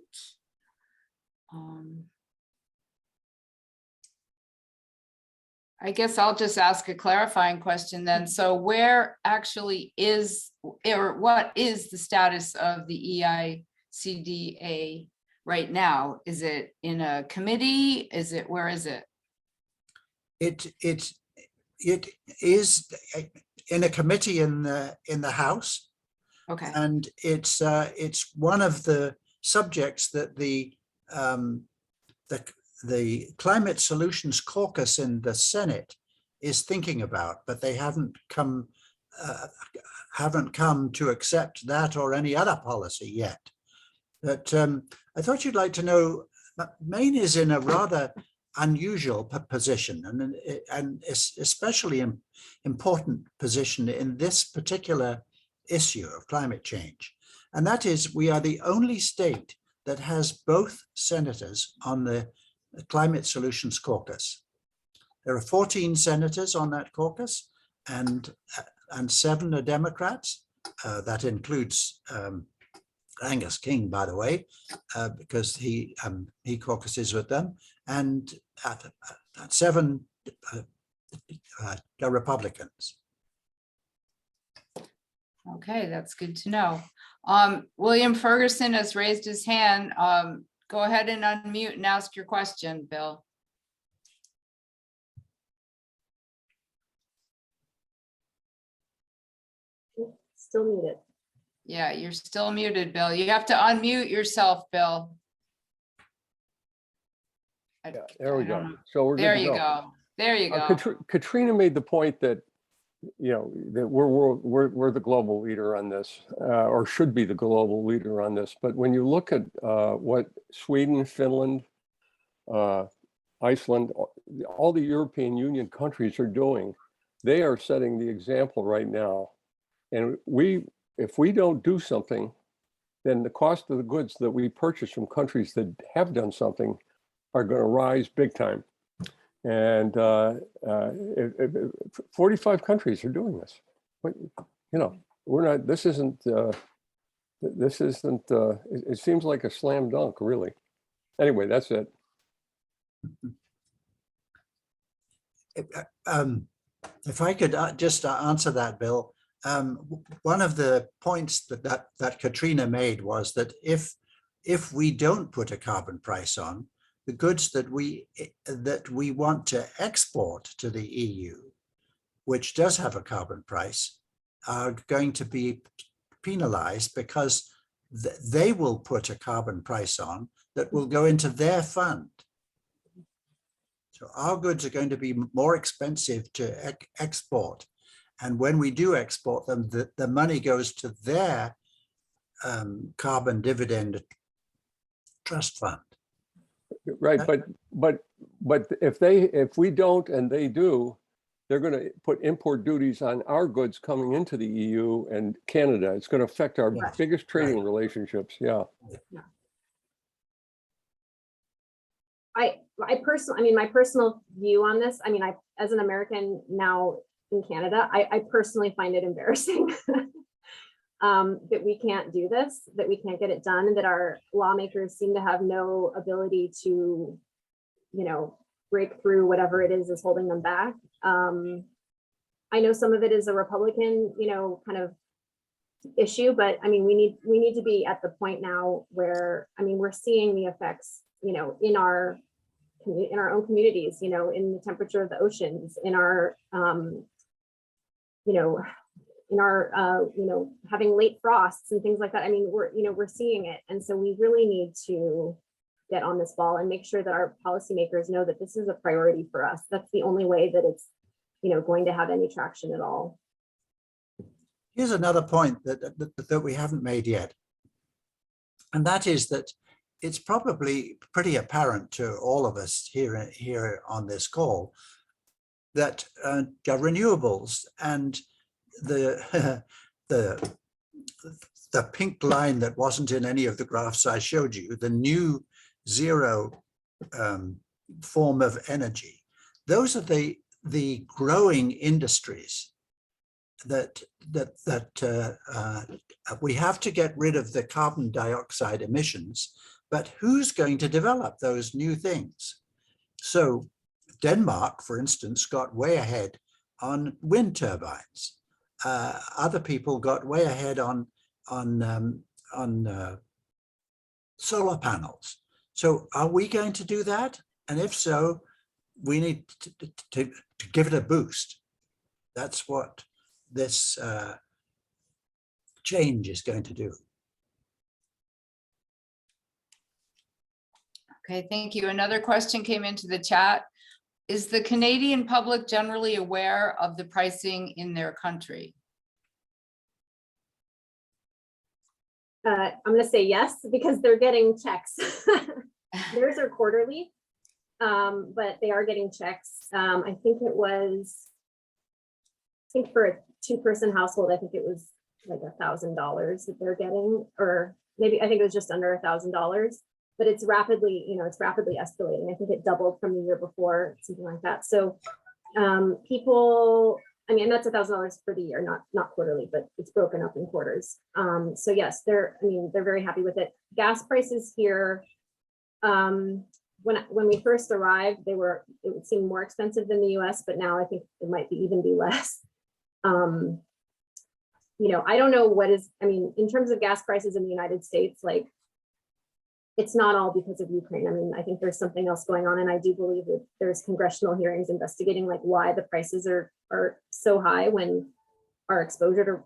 I guess I'll just ask a clarifying question then. So where actually is, or what is the status of the EICDA right now? Is it in a committee? Where is it? It is in a committee in the House. Okay. And it's one of the subjects that the Climate Solutions Caucus in the Senate is thinking about, but they haven't come to accept that or any other policy yet. But I thought you'd like to know, Maine is in a rather unusual position, and especially important position in this particular issue of climate change. And that is, we are the only state that has both senators on the Climate Solutions Caucus. There are 14 senators on that caucus, and 7 are Democrats. That includes Angus King, by the way, because he caucuses with them, and 7 Republicans. Okay, that's good to know. William Ferguson has raised his hand. Go ahead and unmute and ask your question, Bill. Still muted. Yeah, you're still muted, Bill. You have to unmute yourself, Bill. Yeah, there we go. So we're there good to you go. There you go. Katrina made the point that that we're the global leader on this, or should be the global leader on this. But when you look at what Sweden, Finland, Iceland, all the European Union countries are doing, they are setting the example right now. And if we don't do something, then the cost of the goods that we purchase from countries that have done something are going to rise big time. And 45 countries are doing this. But, we're not, this isn't, it seems like a slam dunk, really. Anyway, that's it. If I could just answer that, Bill, one of the points that Katrina made was that if we don't put a carbon price on, the goods that we want to export to the EU, which does have a carbon price, are going to be penalized because they will put a carbon price on that will go into their fund. So our goods are going to be more expensive to export. And when we do export them, the money goes to their carbon dividend trust fund. Right, but if we don't and they do, they're going to put import duties on our goods coming into the EU and Canada. It's going to affect our biggest trading relationships. Yeah. My personal view on this, as an American now in Canada, I personally find it embarrassing that we can't do this, that we can't get it done, that our lawmakers seem to have no ability to, break through whatever it is holding them back. I know some of it is a Republican, kind of issue, but we need to be at the point now where, we're seeing the effects, in our own communities, in the temperature of the oceans, in our, having late frosts and things like that. We're seeing it. And so we really need to get on this ball and make sure that our policymakers know that this is a priority for us. That's the only way that it's, going to have any traction at all. Here's another point that we haven't made yet. And that is that it's probably pretty apparent to all of us here on this call that renewables and the pink line that wasn't in any of the graphs I showed you, the new zero form of energy, those are the growing industries that we have to get rid of the carbon dioxide emissions, but who's going to develop those new things? So Denmark, for instance, got way ahead on wind turbines. Other people got way ahead on solar panels. So are we going to do that? And if so, we need to give it a boost. That's what this change is going to do. Okay, thank you. Another question came into the chat. Is the Canadian public generally aware of the pricing in their country? I'm going to say yes, because they're getting checks. Theirs are quarterly, but they are getting checks. I think for a two-person household, I think it was like $1,000 that they're getting, or maybe I think it was just under $1,000. But it's rapidly, it's rapidly escalating. I think it doubled from the year before, something like that. So people, I mean, that's $1,000 for the year, not quarterly, but it's broken up in quarters. So yes, they're very happy with it. Gas prices here, when we first arrived, it would seem more expensive than the US, but now I think it might even be less. I don't know in terms of gas prices in the United States, like, it's not all because of Ukraine. I mean, I think there's something else going on, and I do believe that there's congressional hearings investigating like why the prices are so high when our exposure to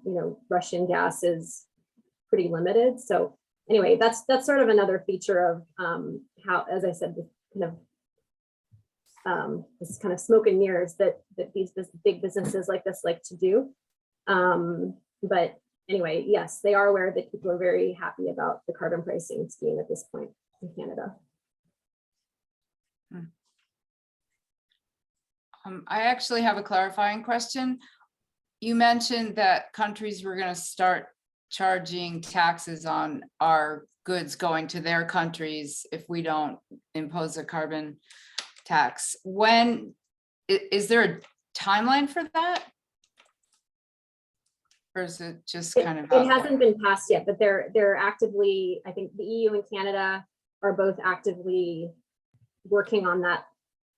Russian gas is pretty limited. So anyway, that's sort of another feature of how, as I said, this kind of smoke and mirrors that these big businesses like this like to do. But anyway, yes, they are aware that people are very happy about the carbon pricing scheme at this point in Canada. I actually have a clarifying question. You mentioned that countries were going to start charging taxes on our goods going to their countries if we don't impose a carbon tax. When is there a timeline for that? Or is it just kind of? It hasn't been passed yet, but they're actively, I think the EU and Canada are both actively working on that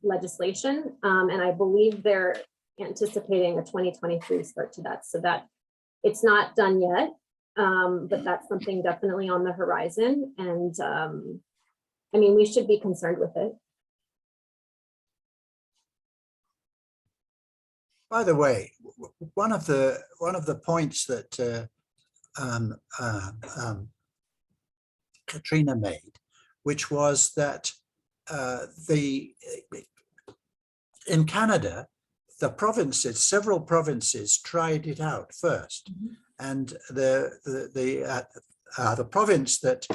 legislation. And I believe they're anticipating a 2023 start to that. So that it's not done yet, but that's something definitely on the horizon. And we should be concerned with it. By the way, one of the points that Katrina made, which was that in Canada, several provinces tried it out first, and the province that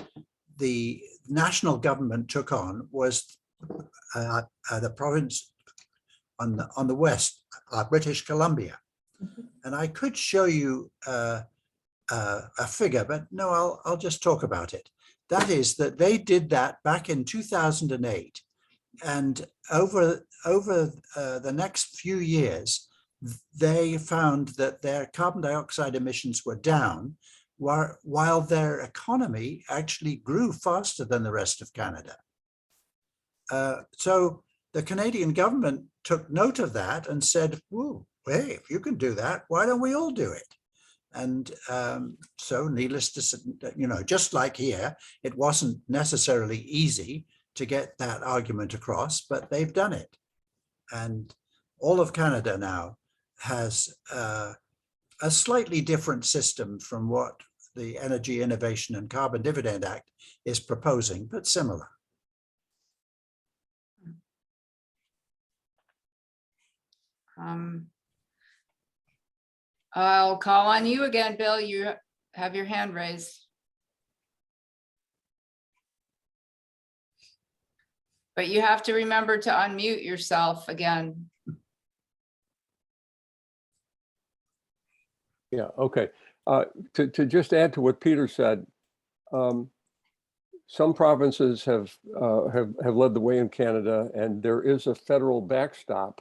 the national government took on was the province on the west, British Columbia. And I could show you a figure, but no, I'll just talk about it. That is that they did that back in 2008, and over the next few years, they found that their carbon dioxide emissions were down, while their economy actually grew faster than the rest of Canada. So the Canadian government took note of that and said, "Whoa, hey, if you can do that, why don't we all do it?" And so needless to say, just like here, it wasn't necessarily easy to get that argument across, but they've done it. And all of Canada now has a slightly different system from what the Energy Innovation and Carbon Dividend Act is proposing, but similar. I'll call on you again, Bill. You have your hand raised. But you have to remember to unmute yourself again. Yeah, okay. To just add to what Peter said, some provinces have led the way in Canada, and there is a federal backstop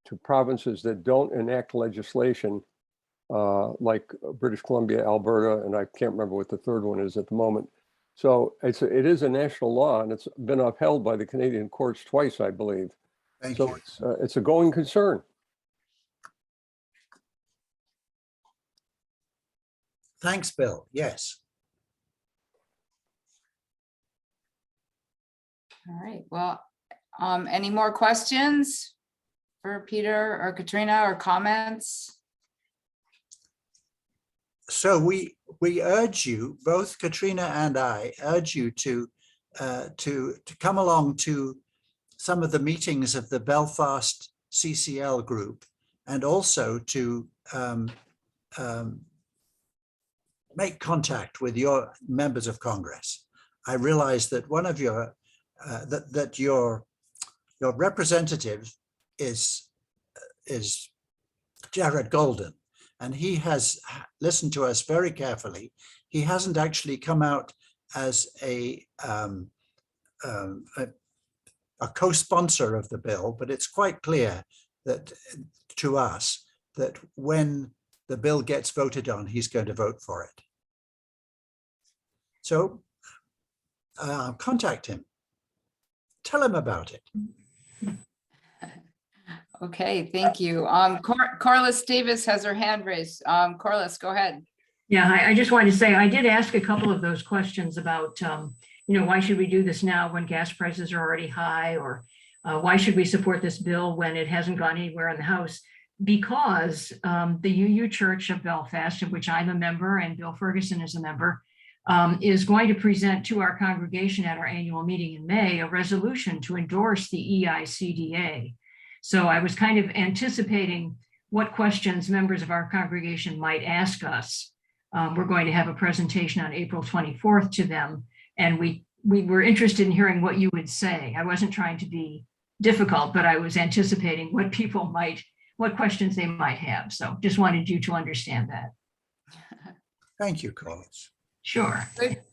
to provinces that don't enact legislation, like British Columbia, Alberta, and I can't remember what the third one is at the moment. So it is a national law, and it's been upheld by the Canadian courts twice, I believe. Thank So you. it's a going concern. Thanks, Bill. Yes. All right, well, any more questions for Peter or Katrina, or comments? So we urge you, both Katrina and I urge you to come along to some of the meetings of the Belfast CCL group, and also to make contact with your members of Congress. I realize that one of your that your representative is Jared Golden, and he has listened to us very carefully. He hasn't actually come out as a co-sponsor of the bill, but it's quite clear that to us that when the bill gets voted on, he's going to vote for it. So contact him. Tell him about it. Okay, thank you. Corliss Davis has her hand raised. Corliss, go ahead. Yeah, I just wanted to say, I did ask a couple of those questions about, why should we do this now when gas prices are already high, or why should we support this bill when it hasn't gone anywhere in the House? Because the UU Church of Belfast, of which I'm a member and Bill Ferguson is a member, is going to present to our congregation at our annual meeting in May a resolution to endorse the EICDA. So I was kind of anticipating what questions members of our congregation might ask us. We're going to have a presentation on April 24th to them, and we were interested in hearing what you would say. I wasn't trying to be difficult, but I was anticipating what questions they might have. So just wanted you to understand that. Thank you, Corliss. Sure.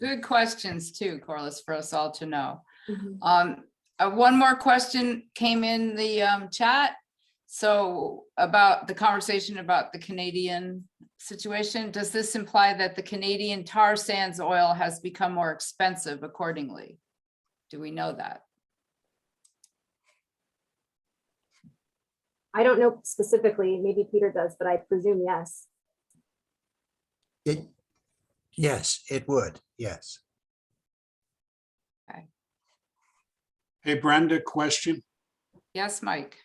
Good questions too, Corliss, for us all to know. Mhm. One more question came in the chat. So about the conversation about the Canadian situation, does this imply that the Canadian tar sands oil has become more expensive accordingly? Do we know that? I don't know specifically, maybe Peter does, but I presume yes. Yes, it would. Yes. Hey, Brenda, question. Yes, Mike.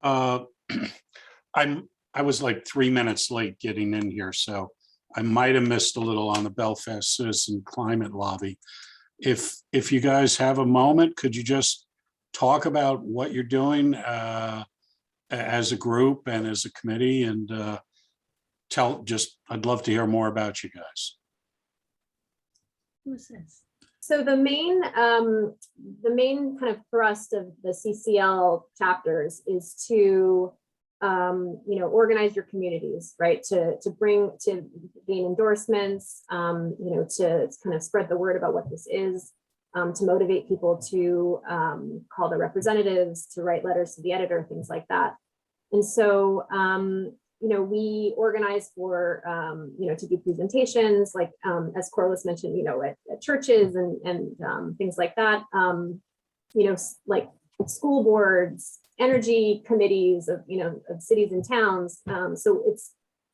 I was like 3 minutes late getting in here, so I might have missed a little on the Belfast Citizen Climate Lobby. If you guys have a moment, could you just talk about what you're doing as a group and as a committee, and I'd love to hear more about you guys. Who's this? So the main kind of thrust of the CCL chapters is to organize your communities, right? To gain endorsements, to kind of spread the word about what this is, to motivate people to call their representatives, to write letters to the editor, things like that. And so we organize for, to do presentations, like, as Corliss mentioned, at churches and things like that, like school boards, energy committees of cities and towns. So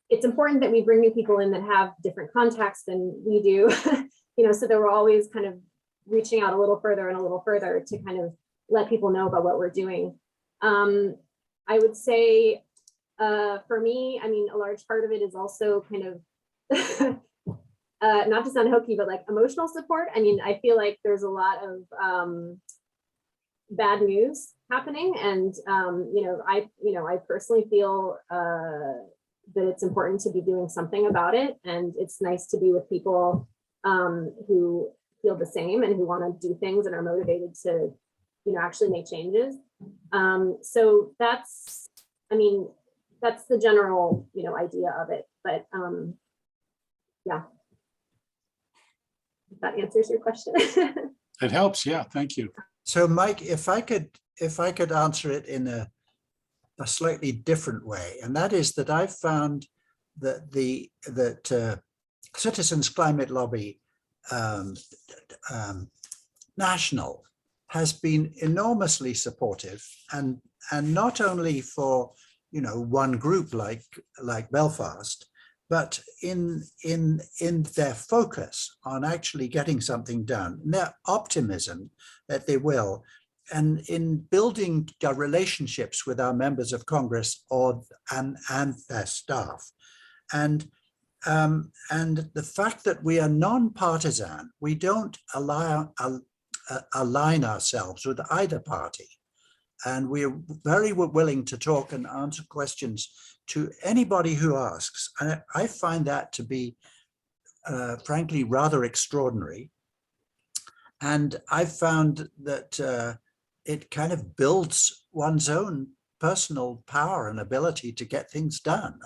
it's important that we bring new people in that have different contacts than we do, so that we're always kind of reaching out a little further and a little further to kind of let people know about what we're doing. I would say, for me, I mean, a large part of it is also kind of, not to sound hokey, but like emotional support. I mean, I feel like there's a lot of bad news happening, and I personally feel that it's important to be doing something about it. And it's nice to be with people who feel the same and who want to do things and are motivated to, actually make changes. So that's, that's the general, idea of it. But yeah, if that answers your question. It helps. Yeah, thank you. So Mike, if I could answer it in a slightly different way, and that is that I've found that Citizens Climate Lobby National has been enormously supportive, and not only for one group like Belfast, but in their focus on actually getting something done, and their optimism that they will, and in building our relationships with our members of Congress and their staff. And the fact that we are non-partisan, we don't align ourselves with either party. And we're very willing to talk and answer questions to anybody who asks. And I find that to be, frankly, rather extraordinary. And I've found that it kind of builds one's own personal power and ability to get things done.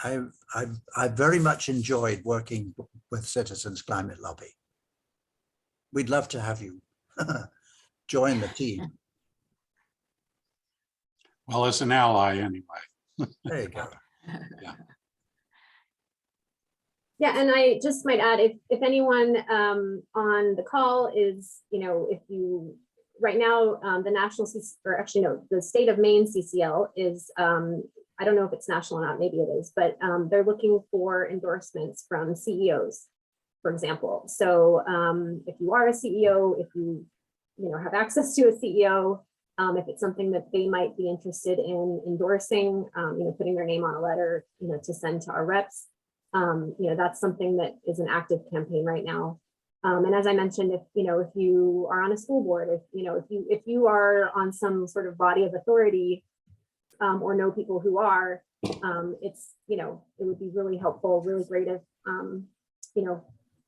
I very much enjoyed working with Citizens Climate Lobby. We'd love to have you join the team. Well, as an ally anyway. There you go. Yeah, and I just might add, if anyone on the call is, if you, right now, the national, or actually no, the state of Maine CCL is, I don't know if it's national or not, maybe it is, but they're looking for endorsements from CEOs, for example. So if you are a CEO, if you, have access to a CEO, if it's something that they might be interested in endorsing, putting their name on a letter, to send to our reps, that's something that is an active campaign right now. And as I mentioned, if you are on a school board, if you are on some sort of body of authority, or know people who are, it's, it would be really helpful, really great if,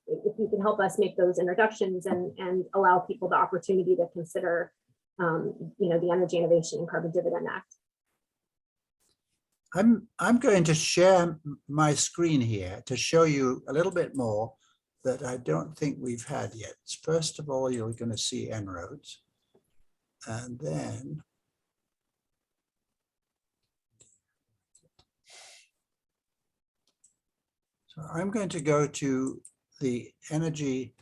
if you can help us make those introductions and allow people the opportunity to consider, the Energy Innovation and Carbon Dividend Act. I'm going to share my screen here to show you a little bit more that I don't think we've had yet. First of all, you're going to see En-ROADS, and then so I'm going to go to the Energy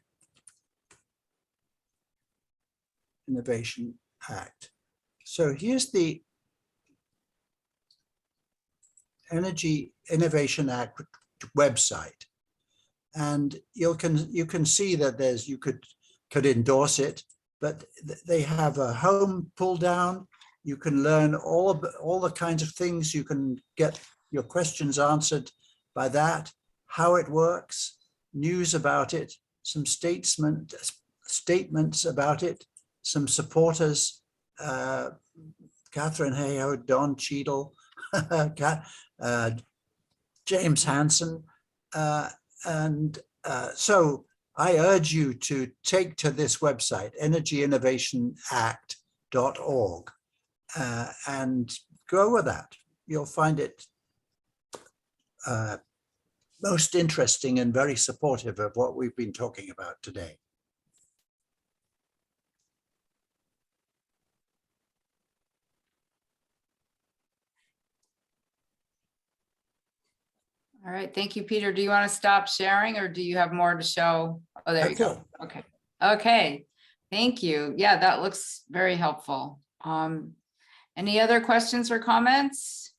Innovation Act. So here's the Energy Innovation Act website, and you can see that you could endorse it, but they have a home pull down. You can learn all the kinds of things. You can get your questions answered by that, how it works, news about it, some statements about it, some supporters, Catherine Hayhoe, Don Cheadle, James Hansen. So I urge you to take to this website, energyinnovationact.org, and go with that. You'll find it most interesting and very supportive of what we've been talking about today. All right, thank you, Peter. Do you want to stop sharing or do you have more to show? Oh, there you go. Okay. Okay, thank you. Yeah, that looks very helpful. Any other questions or comments?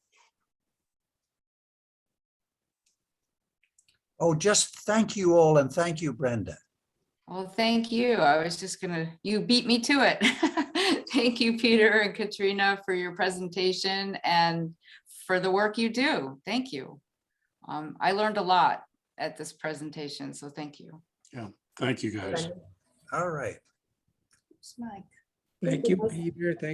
Oh, just thank you all, and thank you, Brenda. Well, thank you. I was just you beat me to it. Thank you, Peter and Katrina, for your presentation and for the work you do. Thank you. I learned a lot at this presentation, so thank you. Yeah, thank you guys. All right. It's Mike. Thank you, Peter. Thank you.